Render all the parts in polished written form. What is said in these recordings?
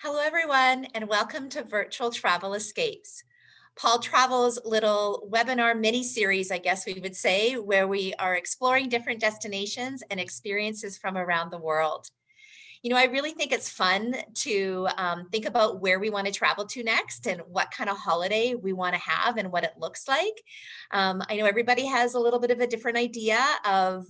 Hello, everyone, and welcome to Virtual Travel Escapes. Paul Travel's little webinar mini series, I guess we would say, where we are exploring different destinations and experiences from around the world. I really think it's fun to think about where we want to travel to next and what kind of holiday we want to have and what it looks like. I know everybody has a little bit of a different idea of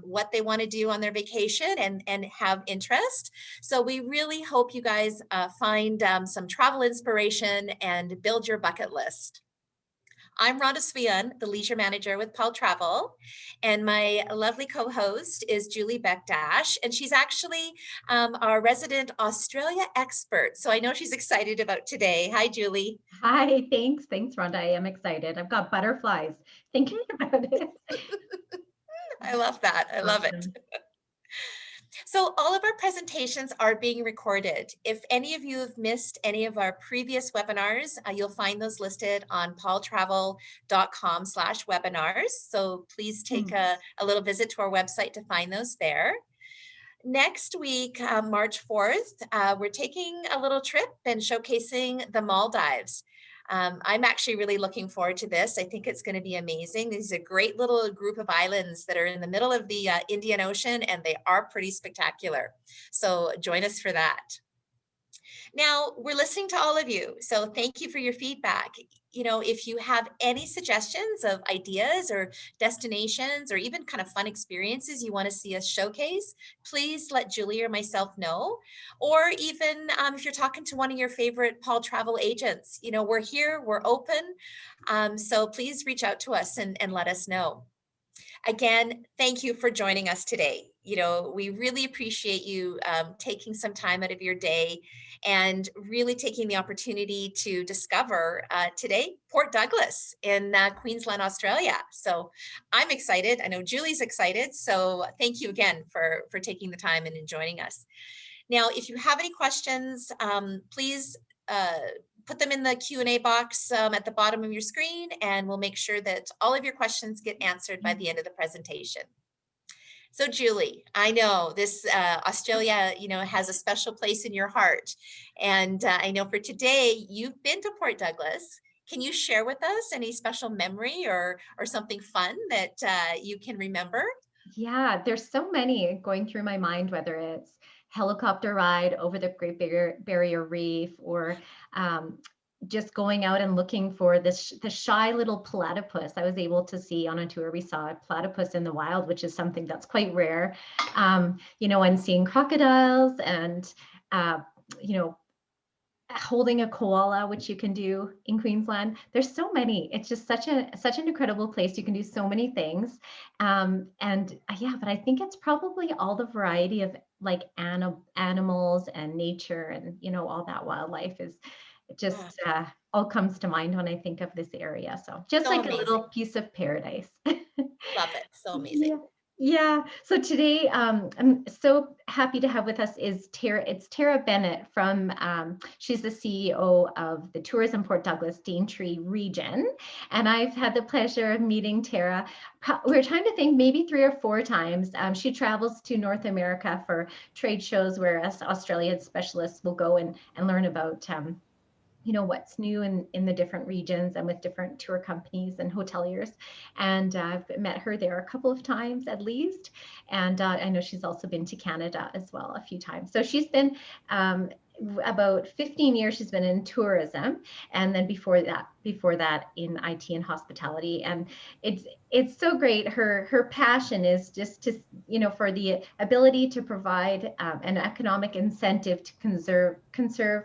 what they want to do on their vacation and have interest. So we really hope you guys find some travel inspiration and build your bucket list. I'm Rhonda Swian, the leisure manager with Paul Travel, and my lovely co-host is Julie Beckdash, and she's actually our resident Australia expert. So I know she's excited about today. Hi, Julie. Hi, thanks. Thanks, Rhonda. I am excited. I've got butterflies thinking about it. I love that. I love it. Awesome. So all of our presentations are being recorded. If any of you have missed any of our previous webinars, you'll find those listed on paultravel.com/webinars. So please take a little visit to our website to find those there. Next week, March 4th, we're taking a little trip and showcasing the Maldives. I'm actually really looking forward to this. I think it's going to be amazing. These are a great little group of islands that are in the middle of the Indian Ocean, and they are pretty spectacular. So join us for that. Now, we're listening to all of you, so thank you for your feedback. If you have any suggestions of ideas or destinations or even kind of fun experiences you want to see us showcase, please let Julie or myself know. Or even if you're talking to one of your favorite Paul Travel agents, we're here, we're open. So please reach out to us and let us know. Again, thank you for joining us today. We really appreciate you taking some time out of your day and really taking the opportunity to discover today Port Douglas in Queensland, Australia. So I'm excited. I know Julie's excited. So thank you again for taking the time and joining us. Now, if you have any questions, please put them in the Q&A box at the bottom of your screen, and we'll make sure that all of your questions get answered by the end of the presentation. So Julie, I know this Australia, has a special place in your heart. And I know for today, you've been to Port Douglas. Can you share with us any special memory or something fun that you can remember? Yeah, there's so many going through my mind, whether it's helicopter ride over the Great Barrier Reef or just going out and looking for the shy little platypus. I was able to see on a tour, we saw a platypus in the wild, which is something that's quite rare, and seeing crocodiles and, holding a koala, which you can do in Queensland. There's so many. It's just such an incredible place. You can do so many things. But I think it's probably all the variety of like animals and nature and all that wildlife is just all comes to mind when I think of this area. So just So like amazing. a little piece of paradise. Love it. So amazing. Yeah. Yeah. So today, I'm so happy to have with us is Tara. It's Tara Bennett from, she's the CEO of the Tourism Port Douglas Daintree region. And I've had the pleasure of meeting Tara. We're trying to think maybe 3 or 4 times. She travels to North America for trade shows where us Australian specialists will go and learn about what's new in the different regions and with different tour companies and hoteliers. And I've met her there a couple of times at least. And I know she's also been to Canada as well a few times. So she's been about 15 years she's been in tourism, and then before that in IT and hospitality. And it's so great. Her passion is just to for the ability to provide an economic incentive to conserve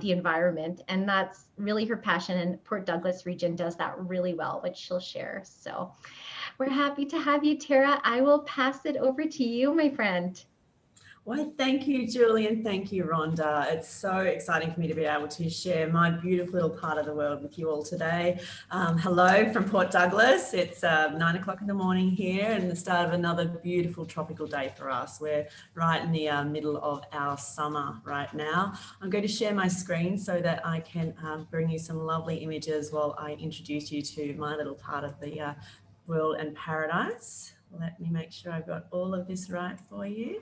the environment, and that's really her passion, and Port Douglas region does that really well, which she'll share. So we're happy to have you, Tara. I will pass it over to you, my friend. Well, thank you, Julie, and thank you, Rhonda. It's so exciting for me to be able to share my beautiful little part of the world with you all today. Hello from Port Douglas. It's 9 o'clock in the morning here and the start of another beautiful tropical day for us. We're right in the middle of our summer right now. I'm going to share my screen so that I can bring you some lovely images while I introduce you to my little part of the world and paradise. Let me make sure I've got all of this right for you.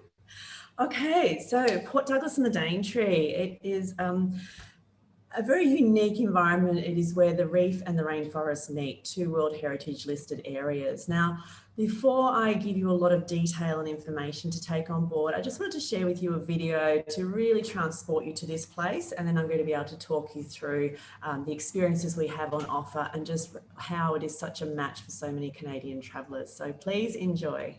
Okay, so Port Douglas and the Daintree, it is a very unique environment. It is where the reef and the rainforest meet, two World Heritage listed areas. Now, before I give you a lot of detail and information to take on board, I just wanted to share with you a video to really transport you to this place, and then I'm going to be able to talk you through the experiences we have on offer and just how it is such a match for so many Canadian travellers. So please enjoy.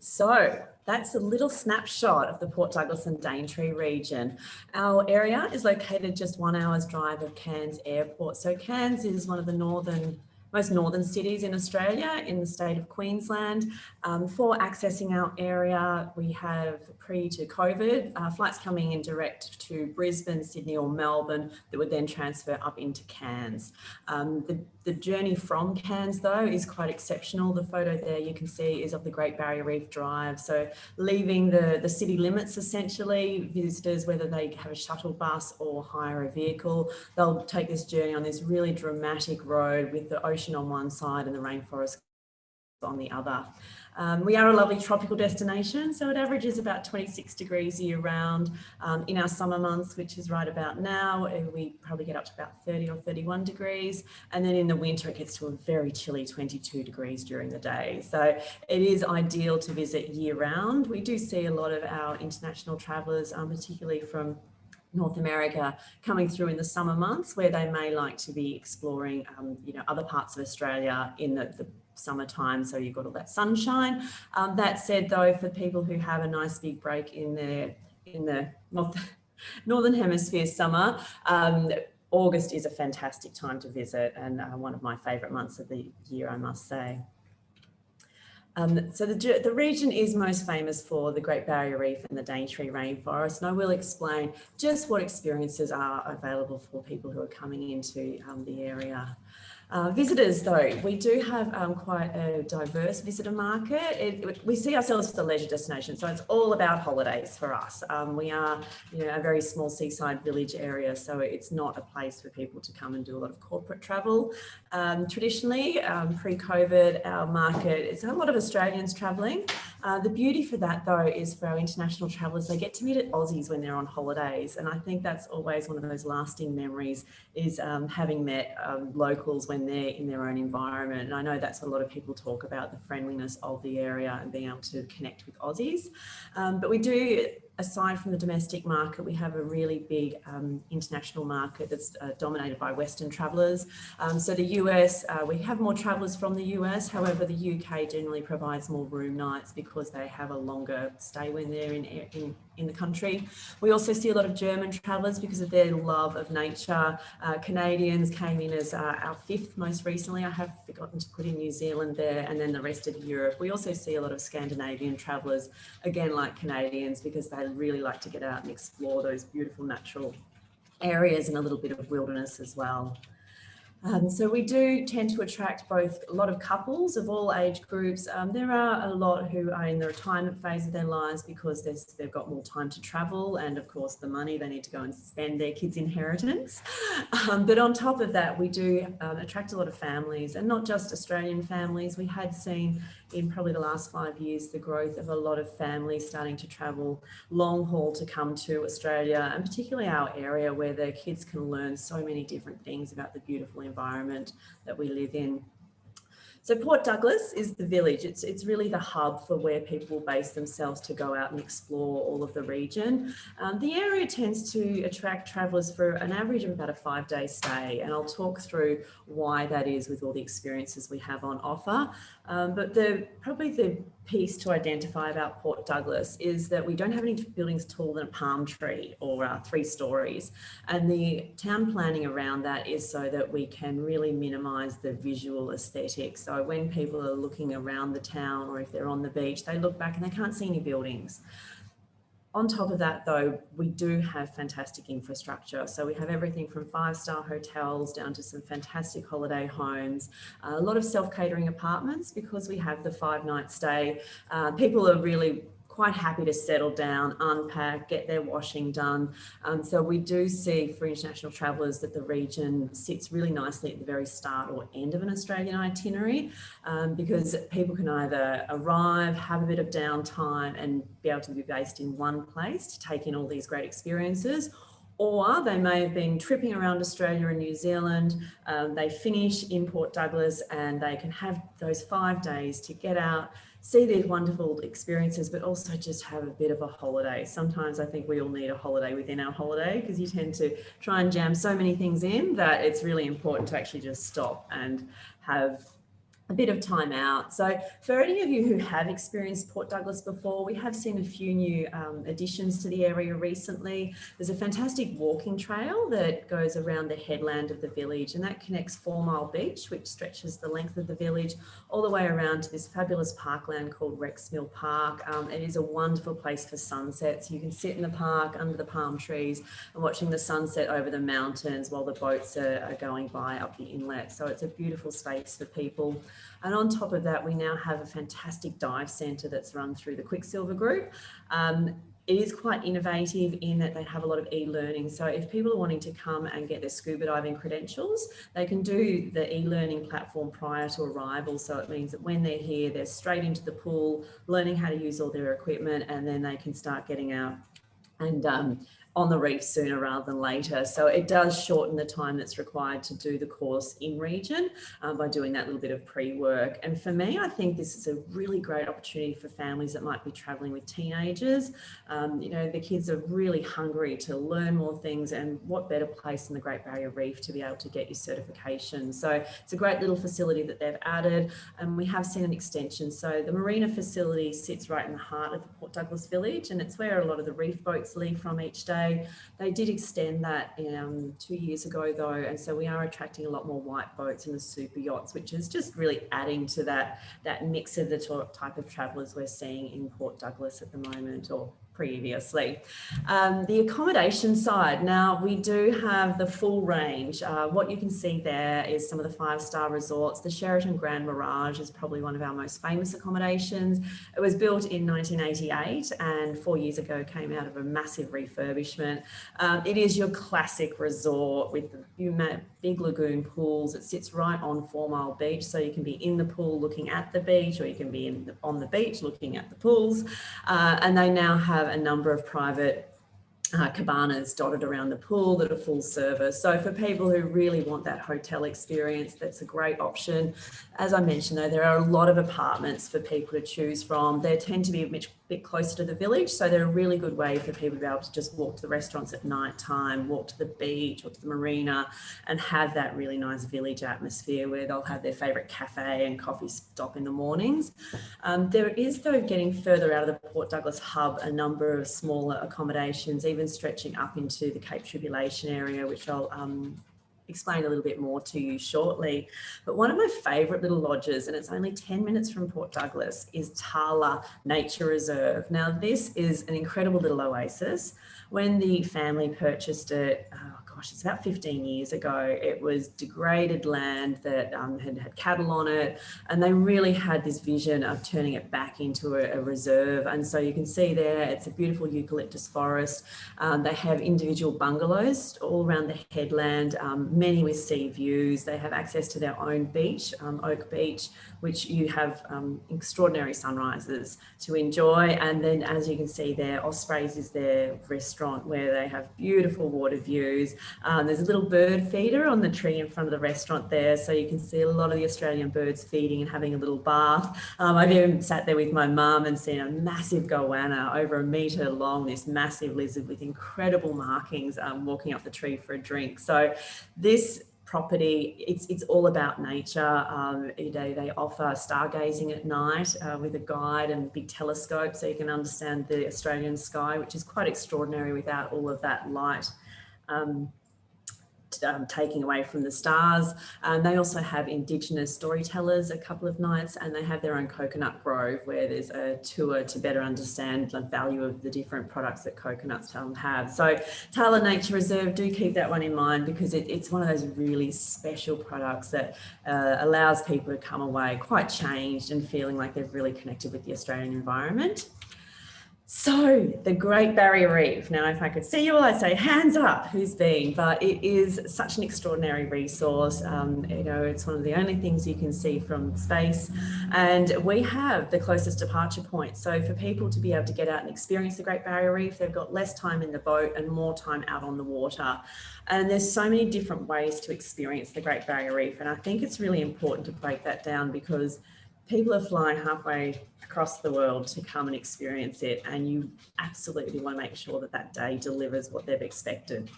So that's a little snapshot of the Port Douglas and Daintree region. Our area is located just 1 hour's drive of Cairns Airport. So Cairns is one of the most northern cities in Australia, in the state of Queensland. For accessing our area, we have pre to COVID, flights coming in direct to Brisbane, Sydney or Melbourne that would then transfer up into Cairns. The journey from Cairns though is quite exceptional. The photo there you can see is of the Great Barrier Reef Drive. So leaving the city limits essentially, visitors, whether they have a shuttle bus or hire a vehicle, they'll take this journey on this really dramatic road with the ocean on one side and the rainforest on the other. We are a lovely tropical destination, so it averages about 26 degrees year round. In our summer months, which is right about now, we probably get up to about 30 or 31 degrees. And then in the winter, it gets to a very chilly 22 degrees during the day. So it is ideal to visit year round. We do see a lot of our international travellers, particularly from North America, coming through in the summer months where they may like to be exploring, other parts of Australia in the summertime, so you've got all that sunshine. That said though, for people who have a nice big break in the Northern Hemisphere summer, August is a fantastic time to visit and one of my favourite months of the year, I must say. So the region is most famous for the Great Barrier Reef and the Daintree Rainforest, and I will explain just what experiences are available for people who are coming into the area. Visitors though, we do have quite a diverse visitor market. We see ourselves as a leisure destination, so it's all about holidays for us. We are a very small seaside village area, so it's not a place for people to come and do a lot of corporate travel. Traditionally, pre-COVID, our market, it's a lot of Australians travelling. The beauty for that though is for our international travellers, they get to meet Aussies when they're on holidays, and I think that's always one of those lasting memories is having met locals when they're in their own environment. And I know that's what a lot of people talk about, the friendliness of the area and being able to connect with Aussies. But we do, aside from the domestic market, we have a really big international market that's dominated by Western travellers. So the US, we have more travellers from the US, however, the UK generally provides more room nights because they have a longer stay when they're in the country. We also see a lot of German travellers because of their love of nature. Canadians came in as our fifth most recently. I have forgotten to put in New Zealand there, and then the rest of Europe. We also see a lot of Scandinavian travellers, again like Canadians, because they really like to get out and explore those beautiful natural areas and a little bit of wilderness as well. So we do tend to attract both a lot of couples of all age groups. There are a lot who are in the retirement phase of their lives because they've got more time to travel and of course the money they need to go and spend their kids' inheritance. But on top of that, we do attract a lot of families, and not just Australian families. We had seen in probably the last 5 years, the growth of a lot of families starting to travel long haul to come to Australia, and particularly our area where their kids can learn so many different things about the beautiful environment that we live in. So Port Douglas is the village. It's really the hub for where people base themselves to go out and explore all of the region. The area tends to attract travellers for an average of about a 5-day stay, and I'll talk through why that is with all the experiences we have on offer. But probably the piece to identify about Port Douglas is that we don't have any buildings taller than a palm tree or 3 stories. And the town planning around that is so that we can really minimise the visual aesthetic. So when people are looking around the town, or if they're on the beach, they look back and they can't see any buildings. On top of that, though, we do have fantastic infrastructure. So we have everything from 5-star hotels down to some fantastic holiday homes, a lot of self-catering apartments because we have the 5-night stay. People are really quite happy to settle down, unpack, get their washing done. So we do see for international travellers that the region sits really nicely at the very start or end of an Australian itinerary, because people can either arrive, have a bit of downtime and be able to be based in one place to take in all these great experiences, or they may have been tripping around Australia and New Zealand. They finish in Port Douglas and they can have those 5 days to get out, see these wonderful experiences, but also just have a bit of a holiday. Sometimes I think we all need a holiday within our holiday because you tend to try and jam so many things in that it's really important to actually just stop and have a bit of time out. So for any of you who have experienced Port Douglas before, we have seen a few new additions to the area recently. There's a fantastic walking trail that goes around the headland of the village, and that connects 4 Mile Beach, which stretches the length of the village, all the way around to this fabulous parkland called Rexmill Park. It is a wonderful place for sunsets. You can sit in the park under the palm trees and watching the sunset over the mountains while the boats are going by up the inlet. So it's a beautiful space for people. And on top of that, we now have a fantastic dive centre that's run through the Quicksilver Group. It is quite innovative in that they have a lot of e-learning. So if people are wanting to come and get their scuba diving credentials, they can do the e-learning platform prior to arrival. So it means that when they're here, they're straight into the pool, learning how to use all their equipment, and then they can start getting out and on the reef sooner rather than later. So it does shorten the time that's required to do the course in region by doing that little bit of pre-work. And for me, I think this is a really great opportunity for families that might be traveling with teenagers. You know, the kids are really hungry to learn more things, and what better place than the Great Barrier Reef to be able to get your certification. So it's a great little facility that they've added, and we have seen an extension. So the marina facility sits right in the heart of the Port Douglas village, and it's where a lot of the reef boats leave from each day. They did extend that 2 years ago though, and so we are attracting a lot more white boats and the super yachts, which is just really adding to that mix of the type of travellers we're seeing in Port Douglas at the moment, or previously. The accommodation side, now we do have the full range. What you can see there is some of the 5-star resorts. The Sheraton Grand Mirage is probably one of our most famous accommodations. It was built in 1988 and 4 years ago came out of a massive refurbishment. It is your classic resort with the big lagoon pools. It sits right on 4 Mile Beach, so you can be in the pool looking at the beach, or you can be on the beach looking at the pools. And they now have a number of private cabanas dotted around the pool that are full service. So for people who really want that hotel experience, that's a great option. As I mentioned though, there are a lot of apartments for people to choose from. They tend to be a bit closer to the village, so they're a really good way for people to be able to just walk to the restaurants at night time, walk to the beach or to the marina, and have that really nice village atmosphere where they'll have their favourite cafe and coffee stop in the mornings. There is though, getting further out of the Port Douglas hub, a number of smaller accommodations, even stretching up into the Cape Tribulation area, which I'll explain a little bit more to you shortly. But one of my favourite little lodges, and it's only 10 minutes from Port Douglas, is Tala Nature Reserve. Now this is an incredible little oasis. When the family purchased it, gosh, it's about 15 years ago. It was degraded land that had cattle on it, and they really had this vision of turning it back into a reserve. And so you can see there, it's a beautiful eucalyptus forest. They have individual bungalows all around the headland, many with sea views. They have access to their own beach, Oak Beach, which you have extraordinary sunrises to enjoy. And then, as you can see there, Ospreys is their restaurant where they have beautiful water views. There's a little bird feeder on the tree in front of the restaurant there, so you can see a lot of the Australian birds feeding and having a little bath. I've even sat there with my mum and seen a massive goanna, over a metre long, this massive lizard with incredible markings, walking up the tree for a drink. So this property, it's all about nature. They offer stargazing at night with a guide and big telescope, so you can understand the Australian sky, which is quite extraordinary without all of that light taking away from the stars. They also have Indigenous storytellers a couple of nights, and they have their own coconut grove where there's a tour to better understand the value of the different products that coconuts have. So Tala Nature Reserve, do keep that one in mind, because it's one of those really special products that allows people to come away quite changed and feeling like they've really connected with the Australian environment. So the Great Barrier Reef. Now, if I could see you all, I'd say hands up who's been, but it is such an extraordinary resource. It's one of the only things you can see from space, and we have the closest departure point. So for people to be able to get out and experience the Great Barrier Reef, they've got less time in the boat and more time out on the water. And there's so many different ways to experience the Great Barrier Reef. And I think it's really important to break that down, because people are flying halfway across the world to come and experience it, and you absolutely want to make sure that that day delivers what they've expected.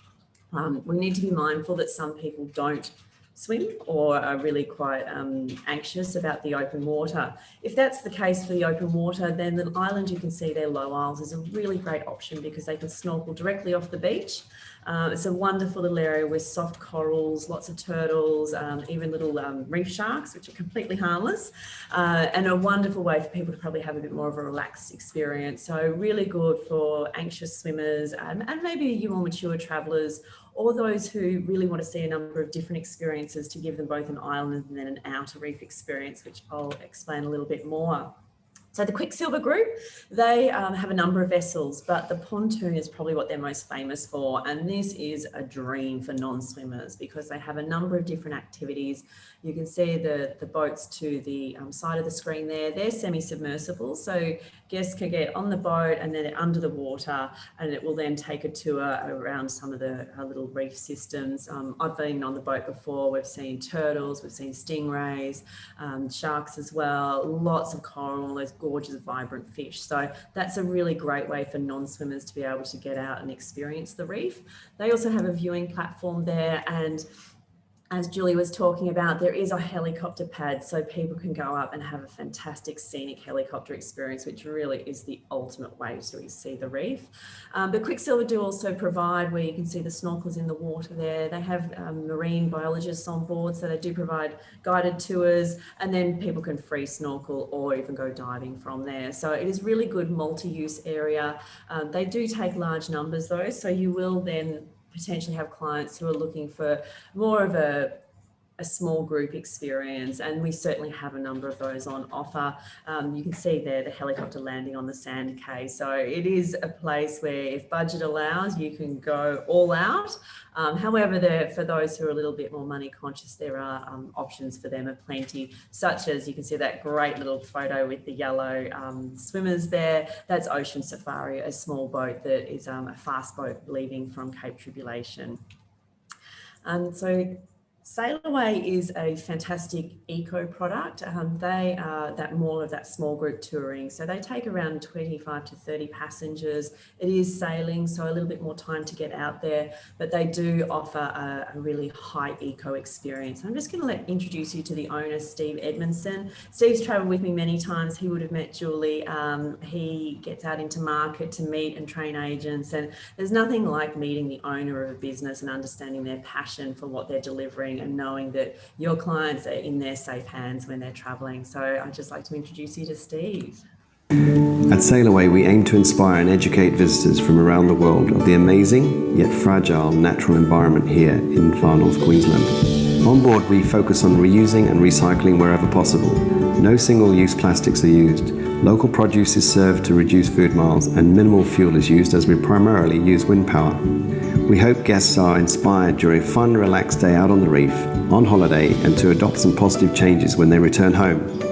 We need to be mindful that some people don't swim or are really quite anxious about the open water. If that's the case for the open water, then the island you can see there, Low Isles, is a really great option because they can snorkel directly off the beach. It's a wonderful little area with soft corals, lots of turtles, even little reef sharks, which are completely harmless, and a wonderful way for people to probably have a bit more of a relaxed experience. So really good for anxious swimmers and maybe you more mature travellers, or those who really want to see a number of different experiences to give them both an island and then an outer reef experience, which I'll explain a little bit more. So the Quicksilver Group, they have a number of vessels, but the pontoon is probably what they're most famous for. And this is a dream for non-swimmers because they have a number of different activities. You can see the boats to the side of the screen there. They're semi-submersible, so guests can get on the boat and then under the water, and it will then take a tour around some of the little reef systems. I've been on the boat before. We've seen turtles, we've seen stingrays, sharks as well, lots of coral, those gorgeous vibrant fish. So that's a really great way for non-swimmers to be able to get out and experience the reef. They also have a viewing platform there, and as Julie was talking about, there is a helicopter pad, so people can go up and have a fantastic scenic helicopter experience, which really is the ultimate way to see the reef. But Quicksilver do also provide where you can see the snorkels in the water there. They have marine biologists on board, so they do provide guided tours, and then people can free snorkel or even go diving from there. So it is really good multi-use area. They do take large numbers though, so you will then potentially have clients who are looking for more of a small group experience, and we certainly have a number of those on offer. You can see there the helicopter landing on the sand cay, so it is a place where if budget allows you can go all out. However, for those who are a little bit more money conscious, there are options for them aplenty, such as you can see that great little photo with the yellow swimmers there. That's Ocean Safari, a small boat that is a fast boat leaving from Cape Tribulation. So Sail Away is a fantastic eco product. They are more of that small group touring. So they take around 25 to 30 passengers. It is sailing, so a little bit more time to get out there, but they do offer a really high eco experience. I'm just going to introduce you to the owner, Steve Edmondson. Steve's travelled with me many times. He would have met Julie. He gets out into market to meet and train agents, and there's nothing like meeting the owner of a business and understanding their passion for what they're delivering and knowing that your clients are in their safe hands when they're traveling. So I'd just like to introduce you to Steve. At Sail Away, we aim to inspire and educate visitors from around the world of the amazing yet fragile natural environment here in far north Queensland. On board, we focus on reusing and recycling wherever possible. No single-use plastics are used. Local produce is served to reduce food miles, and minimal fuel is used as we primarily use wind power. We hope guests are inspired during a fun, relaxed day out on the reef, on holiday, and to adopt some positive changes when they return home.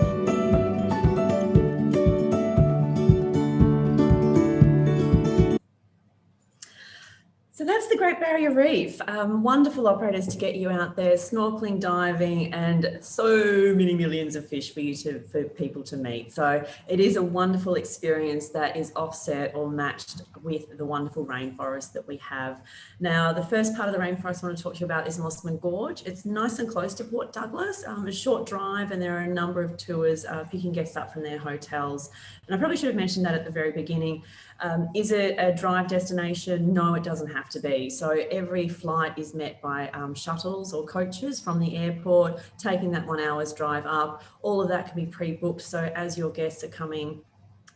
So that's the Great Barrier Reef. Wonderful operators to get you out there, snorkeling, diving, and so many millions of fish for people to meet. So it is a wonderful experience that is offset or matched with the wonderful rainforest that we have. Now, the first part of the rainforest I want to talk to you about is Mossman Gorge. It's nice and close to Port Douglas, a short drive, and there are a number of tours picking guests up from their hotels. And I probably should have mentioned that at the very beginning. Is it a drive destination? No, it doesn't have to be. So every flight is met by shuttles or coaches from the airport, taking that 1 hour's drive up. All of that can be pre-booked. So as your guests are coming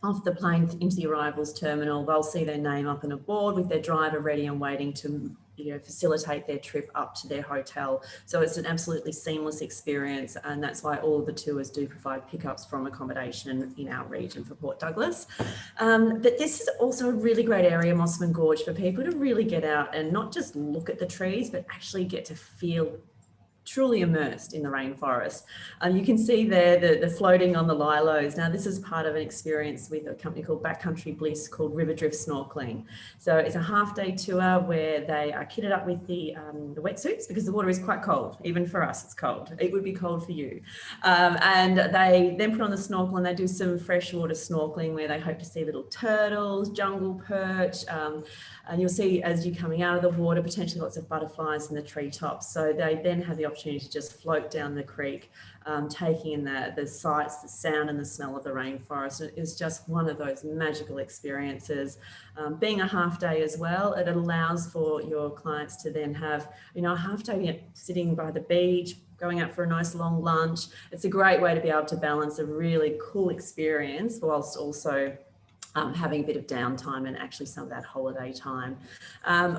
off the plane into the arrivals terminal, they'll see their name up on a board with their driver ready and waiting to facilitate their trip up to their hotel. So it's an absolutely seamless experience, and that's why all of the tours do provide pickups from accommodation in our region for Port Douglas. But this is also a really great area, Mossman Gorge, for people to really get out and not just look at the trees, but actually get to feel truly immersed in the rainforest. You can see there the floating on the lilos. Now, this is part of an experience with a company called Backcountry Bliss called River Drift Snorkeling. So it's a half-day tour where they are kitted up with the wetsuits, because the water is quite cold. Even for us, it's cold. It would be cold for you. And they then put on the snorkel and they do some freshwater snorkeling where they hope to see little turtles, jungle perch, and you'll see as you're coming out of the water, potentially lots of butterflies in the treetops. So they then have the opportunity to just float down the creek, taking in the sights, the sound and the smell of the rainforest. It is just one of those magical experiences. Being a half day as well, it allows for your clients to then have, a half day sitting by the beach, going out for a nice long lunch. It's a great way to be able to balance a really cool experience whilst also having a bit of downtime and actually some of that holiday time.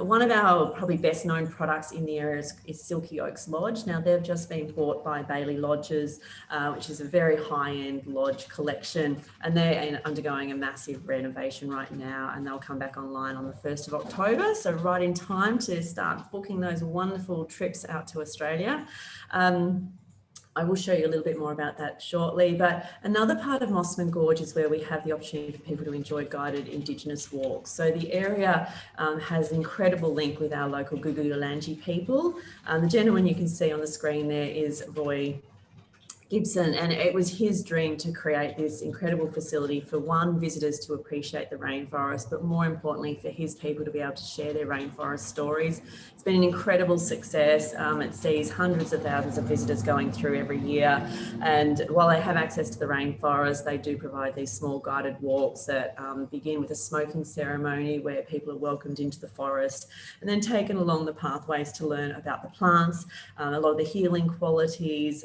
One of our probably best known products in the area is Silky Oaks Lodge. Now, they've just been bought by Bailey Lodges, which is a very high-end lodge collection, and they're undergoing a massive renovation right now, and they'll come back online on the 1st of October. So right in time to start booking those wonderful trips out to Australia. I will show you a little bit more about that shortly, but another part of Mossman Gorge is where we have the opportunity for people to enjoy guided Indigenous walks. So the area has an incredible link with our local Gugulanji people. The gentleman you can see on the screen there is Roy Gibson, and it was his dream to create this incredible facility for visitors to appreciate the rainforest, but more importantly for his people to be able to share their rainforest stories. It's been an incredible success. It sees hundreds of thousands of visitors going through every year, and while they have access to the rainforest, they do provide these small guided walks that begin with a smoking ceremony where people are welcomed into the forest and then taken along the pathways to learn about the plants, a lot of the healing qualities,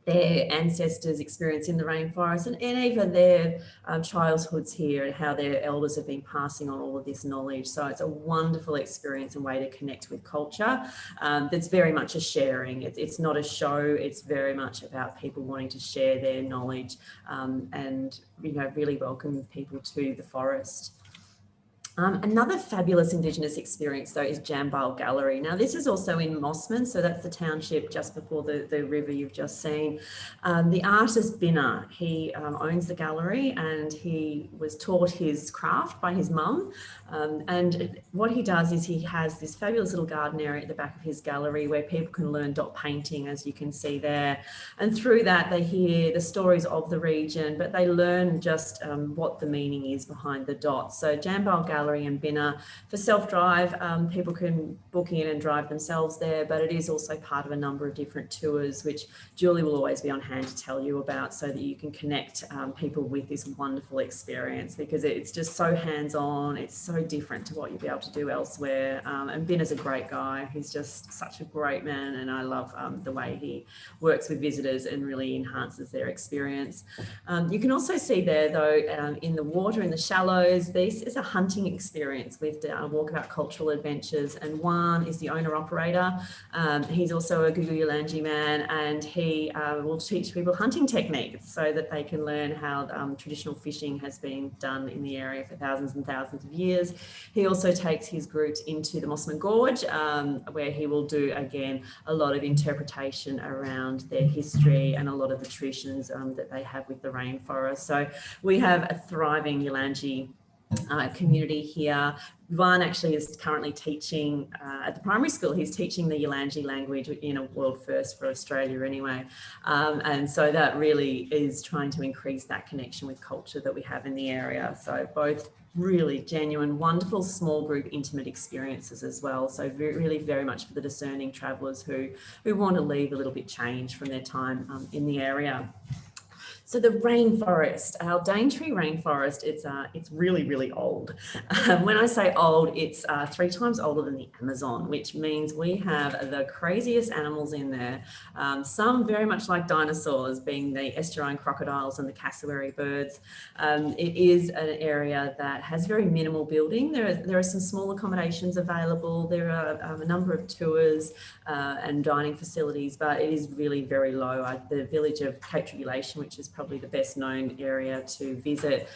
their ancestors' experience in the rainforest, and even their childhoods here and how their elders have been passing on all of this knowledge. So it's a wonderful experience and way to connect with culture. That's very much a sharing. It's not a show. It's very much about people wanting to share their knowledge and really welcome people to the forest. Another fabulous Indigenous experience, though, is Jambal Gallery. Now, this is also in Mossman, so that's the township just before the river you've just seen. The artist Binna, he owns the gallery, and he was taught his craft by his mum. And what he does is he has this fabulous little garden area at the back of his gallery where people can learn dot painting, as you can see there. And through that, they hear the stories of the region, but they learn just what the meaning is behind the dots. So Jambal Gallery Gallery and Binna. For self-drive, people can book in and drive themselves there, but it is also part of a number of different tours, which Julie will always be on hand to tell you about, so that you can connect people with this wonderful experience, because it's just so hands-on. It's so different to what you'll be able to do elsewhere. And Binna's a great guy. He's just such a great man, and I love the way he works with visitors and really enhances their experience. You can also see there, though, in the water, in the shallows, this is a hunting experience with walkabout cultural adventures, and Juan is the owner-operator. He's also a Gugu Yulanji man, and he will teach people hunting techniques so that they can learn how traditional fishing has been done in the area for thousands and thousands of years. He also takes his groups into the Mossman Gorge, where he will do, again, a lot of interpretation around their history and a lot of the traditions that they have with the rainforest. So we have a thriving Yulanji community here. Juan actually is currently teaching at the primary school. He's teaching the Yulanji language, in a world first for Australia anyway. And so that really is trying to increase that connection with culture that we have in the area. So both really genuine, wonderful, small group, intimate experiences as well. So really very much for the discerning travellers who want to leave a little bit changed from their time in the area. So the rainforest, our Daintree rainforest, it's really, really old. When I say old, it's 3 times older than the Amazon, which means we have the craziest animals in there. Some very much like dinosaurs, being the estuarine crocodiles and the cassowary birds. It is an area that has very minimal building. There are some small accommodations available. There are a number of tours and dining facilities, but it is really very low. The village of Cape Tribulation, which is probably the best known area to visit,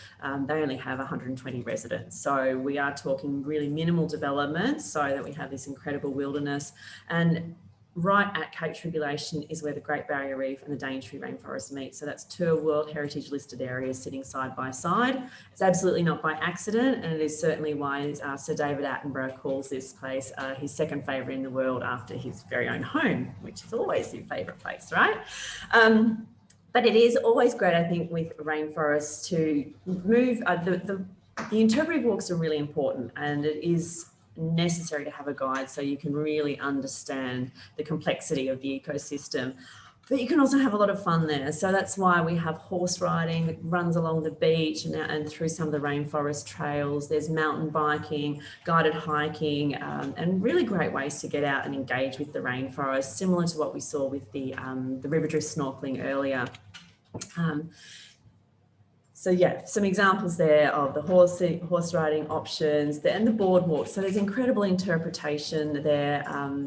they only have 120 residents. So we are talking really minimal development, so that we have this incredible wilderness. And right at Cape Tribulation is where the Great Barrier Reef and the Daintree rainforest meet. So that's 2 World Heritage listed areas sitting side by side. It's absolutely not by accident, and it is certainly why Sir David Attenborough calls this place his second favourite in the world, after his very own home, which is always your favourite place, right? But it is always great, I think, with rainforests to move. The interpretive walks are really important, and it is necessary to have a guide so you can really understand the complexity of the ecosystem. But you can also have a lot of fun there. So that's why we have horse riding that runs along the beach and through some of the rainforest trails. There's mountain biking, guided hiking, and really great ways to get out and engage with the rainforest, similar to what we saw with the river drift snorkeling earlier. So yeah, some examples there of the horse riding options and the boardwalk. So there's incredible interpretation there.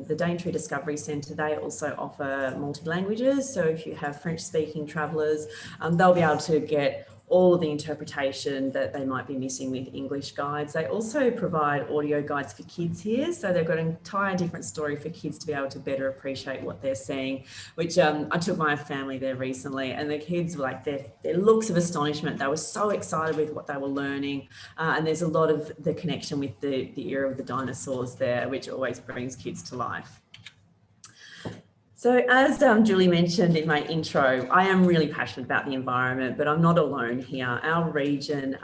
The Daintree Discovery Centre, they also offer multi-languages. So if you have French-speaking travellers, they'll be able to get all of the interpretation that they might be missing with English guides. They also provide audio guides for kids here. So they've got an entire different story for kids to be able to better appreciate what they're seeing, which I took my family there recently, and the kids were like, their looks of astonishment. They were so excited with what they were learning. And there's a lot of the connection with the era of the dinosaurs there, which always brings kids to life. So as Julie mentioned in my intro, I am really passionate about the environment, but I'm not alone here. Our region,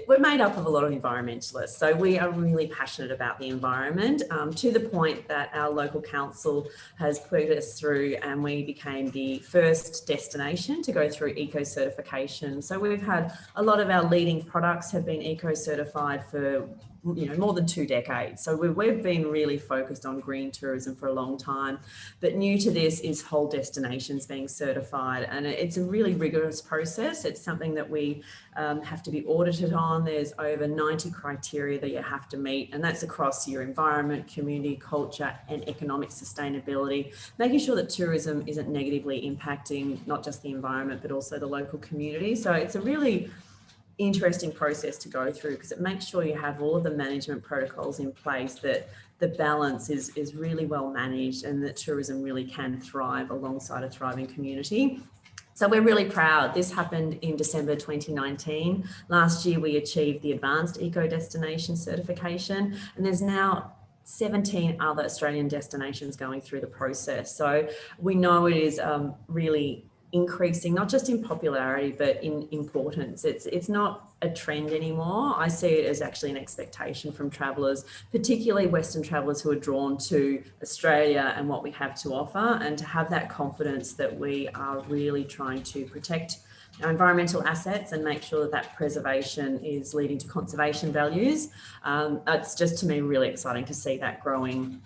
we're made up of a lot of environmentalists. So we are really passionate about the environment, to the point that our local council has put us through, and we became the first destination to go through eco-certification. So we've had a lot of our leading products have been eco-certified for more than 2 decades. So we've been really focused on green tourism for a long time, but new to this is whole destinations being certified, and it's a really rigorous process. It's something that we have to be audited on. There's over 90 criteria that you have to meet, and that's across your environment, community, culture, and economic sustainability, making sure that tourism isn't negatively impacting not just the environment, but also the local community. So it's a really interesting process to go through, because it makes sure you have all of the management protocols in place, that the balance is really well managed, and that tourism really can thrive alongside a thriving community. So we're really proud. This happened in December 2019. Last year, we achieved the Advanced Eco Destination certification, and there's now 17 other Australian destinations going through the process. So we know it is really increasing, not just in popularity, but in importance. It's not a trend anymore. I see it as actually an expectation from travellers, particularly Western travellers who are drawn to Australia and what we have to offer, and to have that confidence that we are really trying to protect our environmental assets and make sure that that preservation is leading to conservation values. It's just, to me, really exciting to see that growing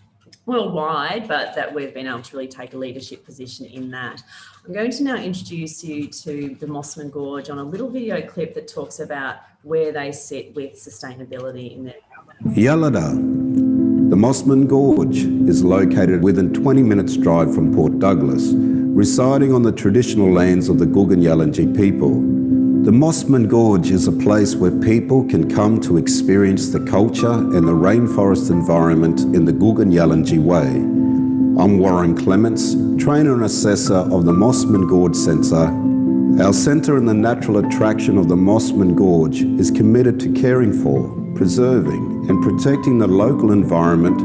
worldwide, but that we've been able to really take a leadership position in that. I'm going to now introduce you to the Mossman Gorge on a little video clip that talks about where they sit with sustainability in their Yalada. The Mossman Gorge is located within 20 minutes drive from Port Douglas, residing on the traditional lands of the Gulgan people. The Mossman Gorge is a place where people can come to experience the culture and the rainforest environment in the Gulgan way. I'm Warren Clements, trainer and assessor of the Mossman Gorge Centre. Our centre in the natural attraction of the Mossman Gorge is committed to caring for, preserving and protecting the local environment.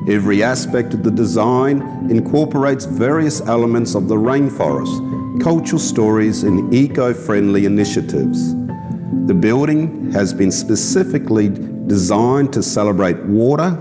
Every aspect of the design incorporates various elements of the rainforest, cultural stories and eco-friendly initiatives. The building has been specifically designed to celebrate water,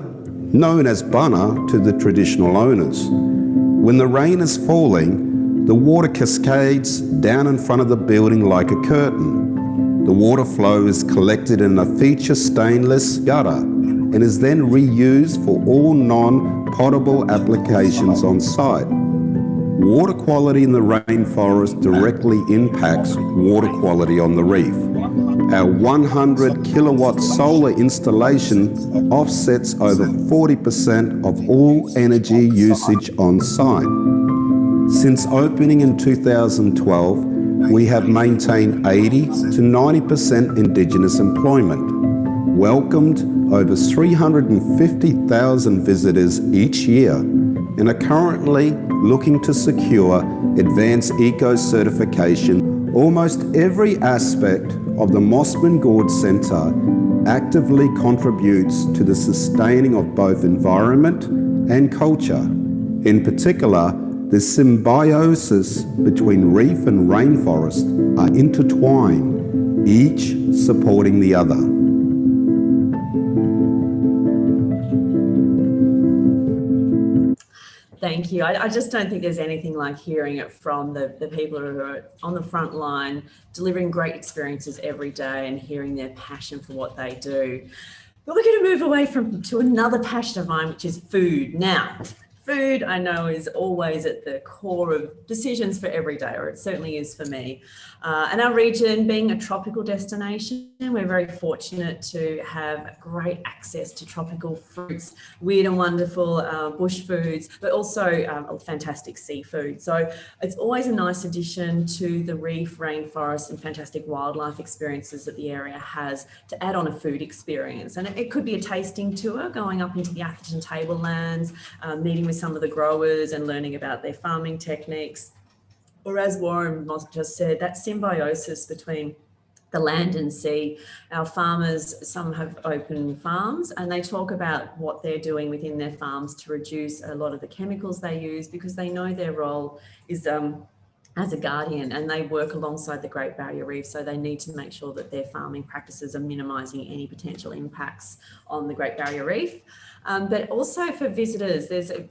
known as bana to the traditional owners. When the rain is falling, the water cascades down in front of the building like a curtain. The water flow is collected in a feature stainless gutter and is then reused for all non-potable applications on site. Water quality in the rainforest directly impacts water quality on the reef. Our 100 kilowatt solar installation offsets over 40% of all energy usage on site. Since opening in 2012, we have maintained 80 to 90% Indigenous employment, welcomed over 350,000 visitors each year, and are currently looking to secure advanced eco certification. Almost every aspect of the Mossman Gorge Centre actively contributes to the sustaining of both environment and culture. In particular, the symbiosis between reef and rainforest are intertwined, each supporting the other. Thank you. I just don't think there's anything like hearing it from the people who are on the front line, delivering great experiences every day and hearing their passion for what they do. But we're going to move away to another passion of mine, which is food. Now, food, I know, is always at the core of decisions for every day, or it certainly is for me. And our region being a tropical destination, we're very fortunate to have great access to tropical fruits, weird and wonderful bush foods, but also fantastic seafood. So it's always a nice addition to the reef, rainforest and fantastic wildlife experiences that the area has to add on a food experience. And it could be a tasting tour, going up into the Atherton tablelands, meeting with some of the growers and learning about their farming techniques. Or as Warren just said, that symbiosis between the land and sea. Our farmers, some have open farms, and they talk about what they're doing within their farms to reduce a lot of the chemicals they use, because they know their role is as a guardian, and they work alongside the Great Barrier Reef, so they need to make sure that their farming practices are minimising any potential impacts on the Great Barrier Reef. But also for visitors,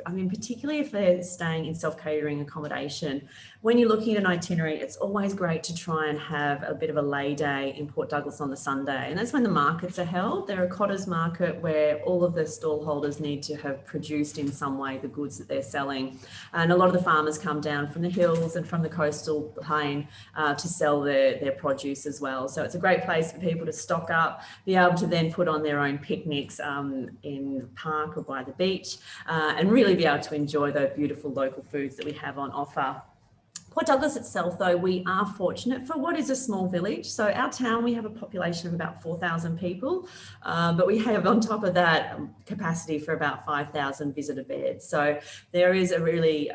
particularly if they're staying in self-catering accommodation, when you're looking at an itinerary, it's always great to try and have a bit of a lay day in Port Douglas on the Sunday. And that's when the markets are held. They're a cotter's market where all of the stall holders need to have produced in some way the goods that they're selling. And a lot of the farmers come down from the hills and from the coastal plain to sell their produce as well. So it's a great place for people to stock up, be able to then put on their own picnics in the park or by the beach, and really be able to enjoy the beautiful local foods that we have on offer. Port Douglas itself, though, we are fortunate for what is a small village. So our town, we have a population of about 4,000 people, but we have on top of that capacity for about 5,000 visitor beds. So there is a really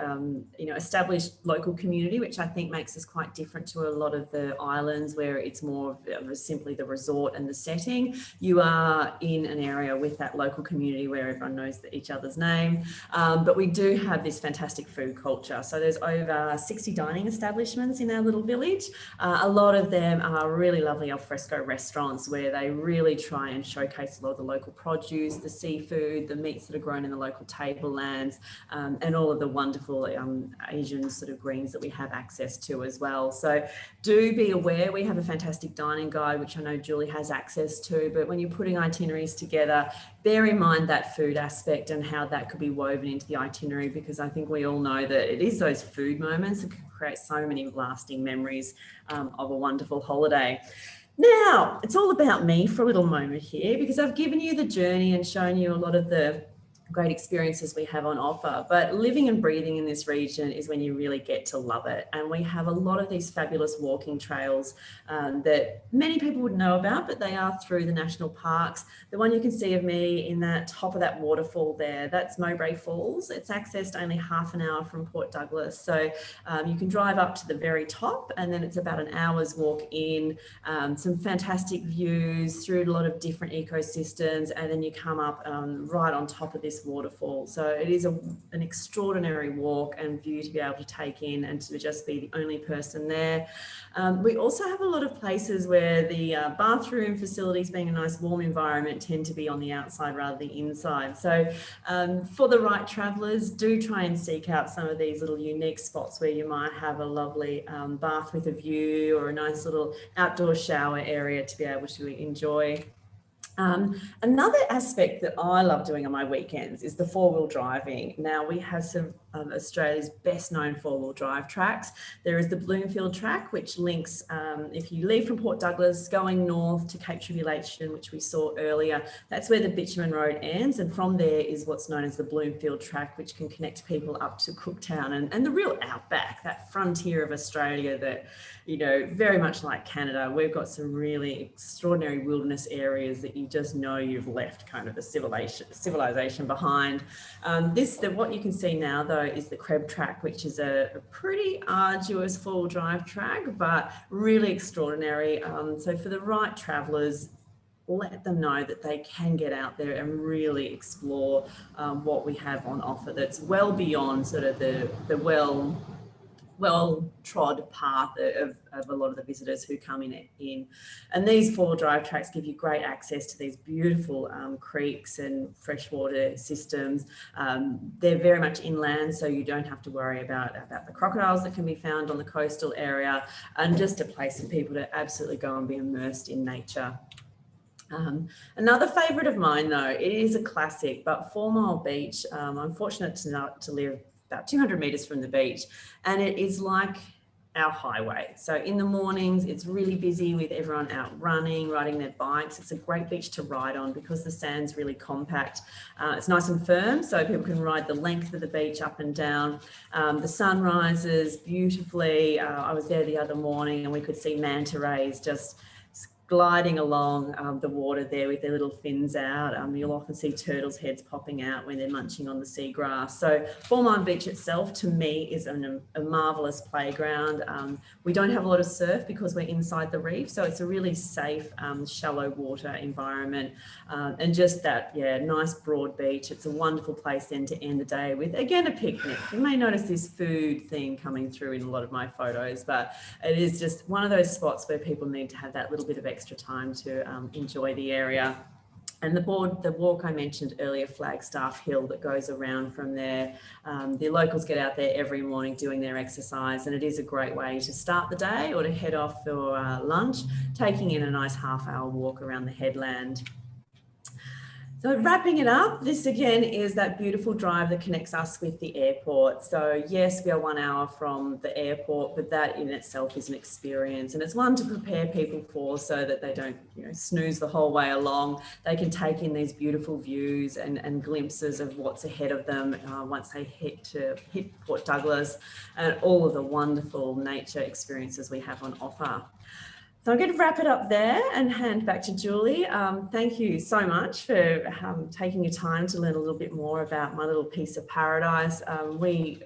established local community, which I think makes us quite different to a lot of the islands where it's more of simply the resort and the setting. You are in an area with that local community where everyone knows each other's name, but we do have this fantastic food culture. So there's over 60 dining dining establishments in our little village. A lot of them are really lovely alfresco restaurants where they really try and showcase a lot of the local produce, the seafood, the meats that are grown in the local tablelands, and all of the wonderful Asian sort of greens that we have access to as well. So do be aware, we have a fantastic dining guide, which I know Julie has access to, but when you're putting itineraries together, bear in mind that food aspect and how that could be woven into the itinerary, because I think we all know that it is those food moments that can create so many lasting memories of a wonderful holiday. Now, it's all about me for a little moment here, because I've given you the journey and shown you a lot of the great experiences we have on offer, but living and breathing in this region is when you really get to love it. And we have a lot of these fabulous walking trails that many people would know about, but they are through the national parks. The one you can see of me in that top of that waterfall there, that's Mowbray Falls. It's accessed only half an hour from Port Douglas. So you can drive up to the very top, and then it's about an hour's walk in, some fantastic views through a lot of different ecosystems, and then you come up right on top of this waterfall. So it is an extraordinary walk and view to be able to take in, and to just be the only person there. We also have a lot of places where the bathroom facilities, being a nice warm environment, tend to be on the outside rather than the inside. So for the right travellers, do try and seek out some of these little unique spots where you might have a lovely bath with a view, or a nice little outdoor shower area to be able to enjoy. Another aspect that I love doing on my weekends is the four-wheel driving. Now, we have some of Australia's best known four-wheel drive tracks. There is the Bloomfield track, which links, if you leave from Port Douglas going north to Cape Tribulation, which we saw earlier, that's where the bitumen road ends, and from there is what's known as the Bloomfield track, which can connect people up to Cooktown and the real outback, that frontier of Australia that, you know, very much like Canada, we've got some really extraordinary wilderness areas that you just know you've left kind of a civilization behind. What you can see now though is the Creb track, which is a pretty arduous four-wheel drive track, but really extraordinary. So for the right travellers, let them know that they can get out there and really explore what we have on offer that's well beyond sort of the well-trod path of a lot of the visitors who come in. And these four-wheel drive tracks give you great access to these beautiful creeks and freshwater systems. They're very much inland, so you don't have to worry about the crocodiles that can be found on the coastal area, and just a place for people to absolutely go and be immersed in nature. Another favourite of mine, though, it is a classic, but 4 Mile Beach. I'm fortunate to live about 200 metres from the beach, and it is like our highway. So in the mornings, it's really busy with everyone out running, riding their bikes. It's a great beach to ride on because the sand's really compact. It's nice and firm, so people can ride the length of the beach up and down. The sun rises beautifully. I was there the other morning and we could see manta rays just gliding along the water there with their little fins out. You'll often see turtles' heads popping out when they're munching on the seagrass. So 4 Mile Beach itself, to me, is a marvellous playground. We don't have a lot of surf because we're inside the reef, so it's a really safe, shallow water environment. And just that, nice broad beach. It's a wonderful place then to end the day with, again, a picnic. You may notice this food theme coming through in a lot of my photos, but it is just one of those spots where people need to have that little bit of extra time to enjoy the area. And the walk I mentioned earlier, Flagstaff Hill, that goes around from there. The locals get out there every morning doing their exercise, and it is a great way to start the day or to head off for lunch, taking in a nice half-hour walk around the headland. So wrapping it up, this again is that beautiful drive that connects us with the airport. So yes, we are 1 hour from the airport, but that in itself is an experience, and it's one to prepare people for, so that they don't snooze the whole way along. They can take in these beautiful views and glimpses of what's ahead of them once they hit Port Douglas, and all of the wonderful nature experiences we have on offer. So I'm going to wrap it up there and hand back to Julie. Thank you so much for taking your time to learn a little bit more about my little piece of paradise. We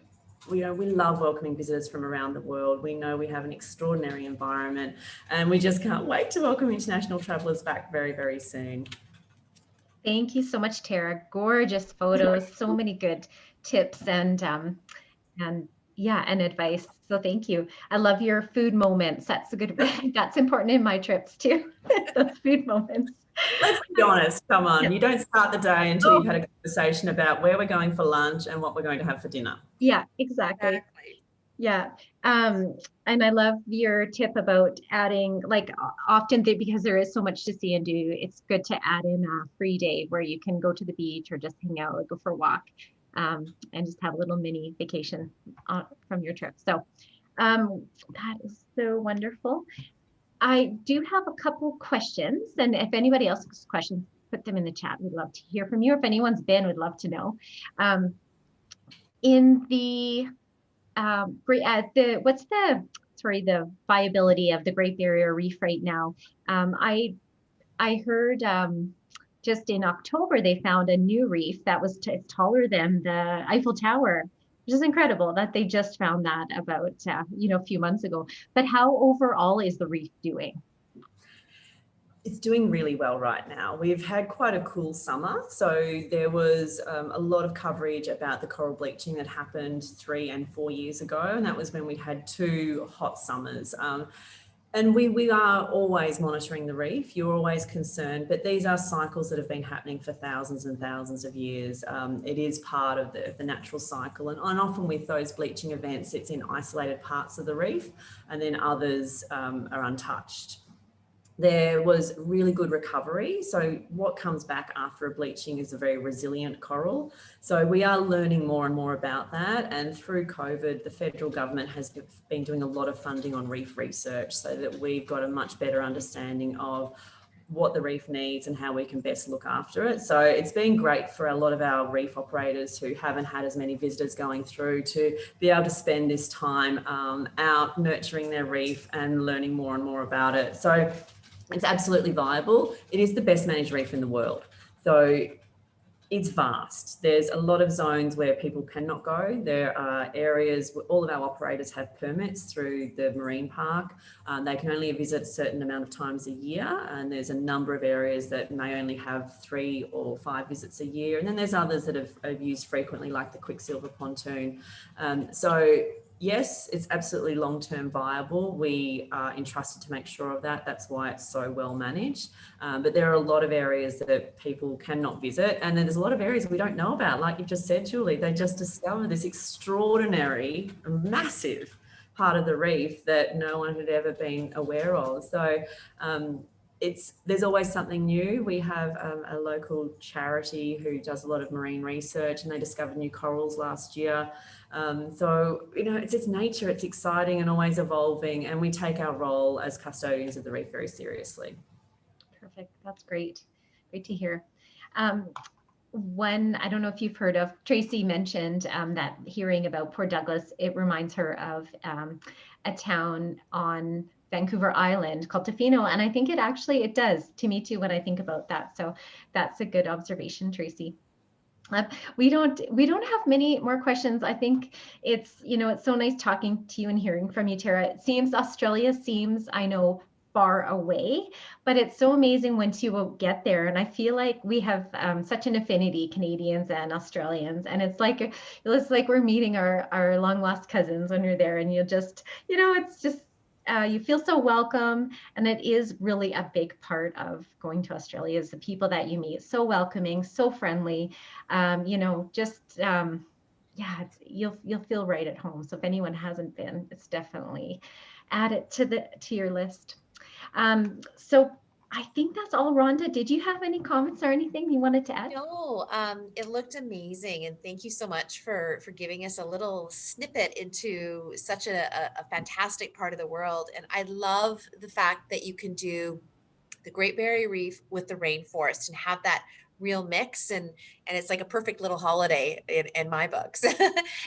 love welcoming visitors from around the world. We know we have an extraordinary environment, and we just can't wait to welcome international travellers back very, very soon. Thank you so much, Tara. Gorgeous photos, so many good tips and Yeah, and advice. So thank you. I love your food moments. That's a good, that's important in my trips too. Those food moments. Let's be honest. Come on. Yeah. You don't start the day until Oh, you've had a conversation about where we're going for lunch and what we're going to have for dinner. yeah, exactly. Exactly. Yeah. Um, and I love your tip about adding, like often because there is so much to see and do, it's good to add in a free day where you can go to the beach or just hang out or go for a walk, and just have a little mini vacation from your trip. So that is so wonderful. I do have a couple questions, and if anybody else has questions, put them in the chat. We'd love to hear from you. If anyone's been, we'd love to know. In the what's the viability of the Great Barrier Reef right now? I heard just in October they found a new reef that was taller than the Eiffel Tower, which is incredible that they just found that about a few months ago. But how overall is the reef doing? It's doing really well right now. We've had quite a cool summer. So there was a lot of coverage about the coral bleaching that happened 3 and 4 years ago. And that was when we had 2 hot summers. And we are always monitoring the reef. You're always concerned, but these are cycles that have been happening for thousands and thousands of years. It is part of the natural cycle. And often with those bleaching events, it's in isolated parts of the reef, and then others are untouched. There was really good recovery. So what comes back after a bleaching is a very resilient coral. So we are learning more and more about that. And through COVID, the federal government has been doing a lot of funding on reef research so that we've got a much better understanding of what the reef needs and how we can best look after it. So it's been great for a lot of our reef operators who haven't had as many visitors going through to be able to spend this time out nurturing their reef and learning more and more about it. So it's absolutely viable. It is the best managed reef in the world. So it's vast. There's a lot of zones where people cannot go. There are areas where all of our operators have permits through the marine park. They can only visit a certain amount of times a year. And there's a number of areas that may only have 3 or 5 visits a year. And then there's others that are used frequently, like the Quicksilver pontoon. So yes, it's absolutely long-term viable. We are entrusted to make sure of that. That's why it's so well managed. But there are a lot of areas that people cannot visit. And then there's a lot of areas we don't know about. Like you just said, Julie, they just discovered this extraordinary, massive part of the reef that no one had ever been aware of. So there's always something new. We have a local charity who does a lot of marine research, and they discovered new corals last year. So, it's nature, it's exciting and always evolving, and we take our role as custodians of the reef very seriously. Perfect. That's great. Great to hear. I don't know if you've heard of, Tracy mentioned that hearing about Port Douglas, it reminds her of a town on Vancouver Island called Tofino. And I think it does to me too when I think about that. So that's a good observation, Tracy. We don't have many more questions. I think it's so nice talking to you and hearing from you, Tara. It seems Australia I know, far away, but it's so amazing once you will get there. And I feel like we have such an affinity, Canadians and Australians, and it's like we're meeting our long lost cousins when we're there, and you just it's just you feel so welcome. And it is really a big part of going to Australia is the people that you meet. So welcoming, so friendly. You'll feel right at home. So if anyone hasn't been, it's definitely add it to your list. So I think that's all. Rhonda, did you have any comments or anything you wanted to add? No, it looked amazing. And thank you so much for giving us a little snippet into such a fantastic part of the world. And I love the fact that you can do the Great Barrier Reef with the rainforest and have that real mix, and it's like a perfect little holiday in my books.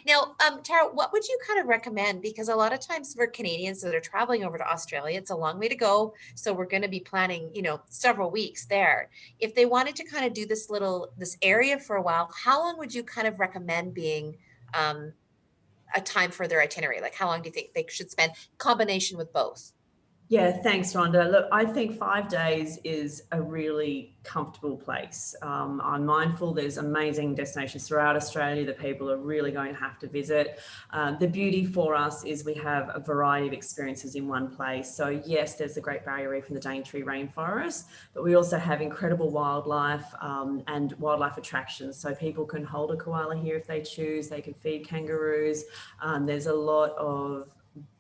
Now, Tara, what would you kind of recommend? Because a lot of times for Canadians that are traveling over to Australia, it's a long way to go. So we're going to be planning, several weeks there. If they wanted to kind of do this area for a while, how long would you kind of recommend being a time for their itinerary? Like how long do you think they should spend combination with both? Yeah, thanks, Rhonda. Look, I think 5 days is a really comfortable place. I'm mindful there's amazing destinations throughout Australia that people are really going to have to visit. The beauty for us is we have a variety of experiences in one place. So yes, there's the Great Barrier Reef and the Daintree Rainforest, but we also have incredible wildlife and wildlife attractions. So people can hold a koala here if they choose. They can feed kangaroos. There's a lot of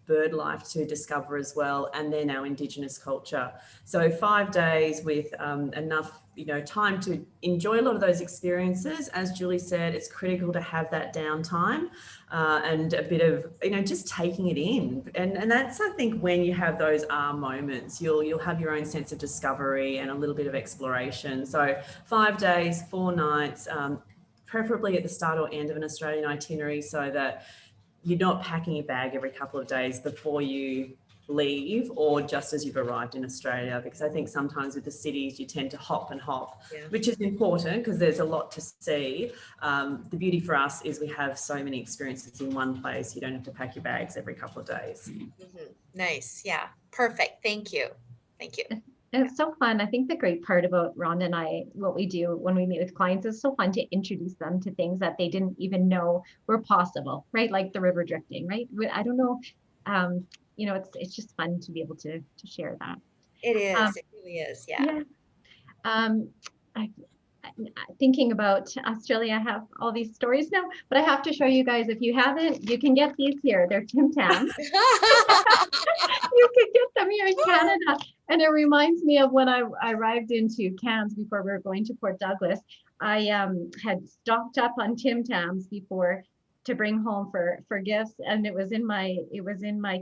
bird life to discover as well, and then our Indigenous culture. So 5 days with enough, time to enjoy a lot of those experiences. As Julie said, it's critical to have that downtime and a bit of, just taking it in. And that's, I think, when you have those moments, you'll have your own sense of discovery and a little bit of exploration. So 5 days, 4 nights, preferably at the start or end of an Australian itinerary, so that you're not packing your bag every couple of days before you leave or just as you've arrived in Australia, because I think sometimes with the cities you tend to hop and hop, which is important because there's a lot to see. The beauty for us is we have so many experiences in one place. You don't have to pack your bags every couple of days. Nice. Yeah. Perfect. Thank you. Thank you. And it's so fun. I think the great part about Rhonda and I, what we do when we meet with clients, is so fun to introduce them to things that they didn't even know were possible, right? Like the river drifting, right? I don't know. It's just fun to be able to share that. It is. It really is. Yeah. Yeah. I, thinking about Australia, I have all these stories now, but I have to show you guys. If you haven't, you can get these here. They're Tim Tams. You can get them here in Canada. And it reminds me of when I arrived into Cairns before we were going to Port Douglas. I had stocked up on Tim Tams before to bring home for gifts, and it was in my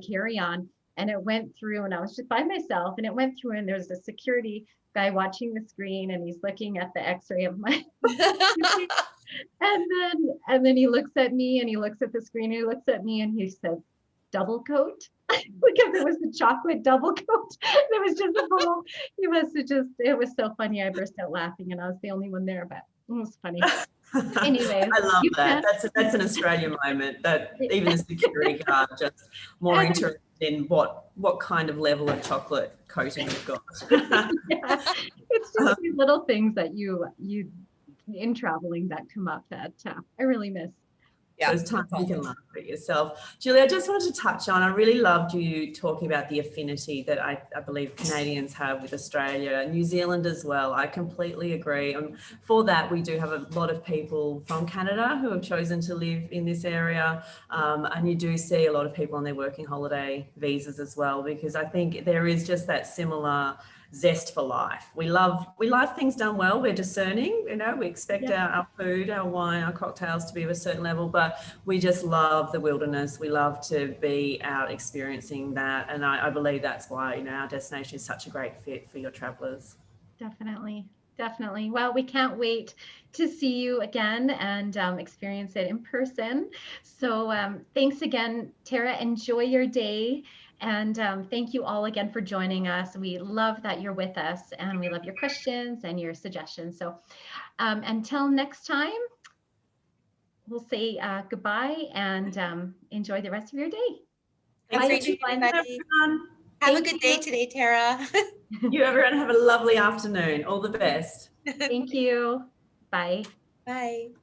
carry-on, and it went through, and I was just by myself, and it went through, and there's a security guy watching the screen, and he's looking at the x-ray of my and then he looks at me, and he looks at the screen, and he looks at me, and he said, "Double coat." Because it was the chocolate double coat. There was just a little, it was so funny. I burst out laughing, and I was the only one there, but it was funny. Anyway, I love that. That's an Australian moment, that even the security guard just more interested in what kind of level of chocolate coating you've got. Yeah, it's just these little things that you in traveling that come up that I really miss. Yeah, those times you can laugh at yourself. Julie, I just wanted to touch on, I really loved you talking about the affinity that I believe Canadians have with Australia, New Zealand as well. I completely agree. And for that, we do have a lot of people from Canada who have chosen to live in this area. And you do see a lot of people on their working holiday visas as well, because I think there is just that similar zest for life. We love things done well. We're discerning, we expect our food, our wine, our cocktails to be of a certain level, but we just love the wilderness. We love to be out experiencing that. And I believe that's why, our destination is such a great fit for your travelers. Definitely. Well, we can't wait to see you again and experience it in person. So thanks again, Tara. Enjoy your day. And thank you all again for joining us. We love that you're with us, and we love your questions and your suggestions. So until next time, we'll say goodbye and enjoy the rest of your day. Thanks, everybody. Have a good day today, Tara. You everyone have a lovely afternoon. All the best. Thank you. Bye. Bye.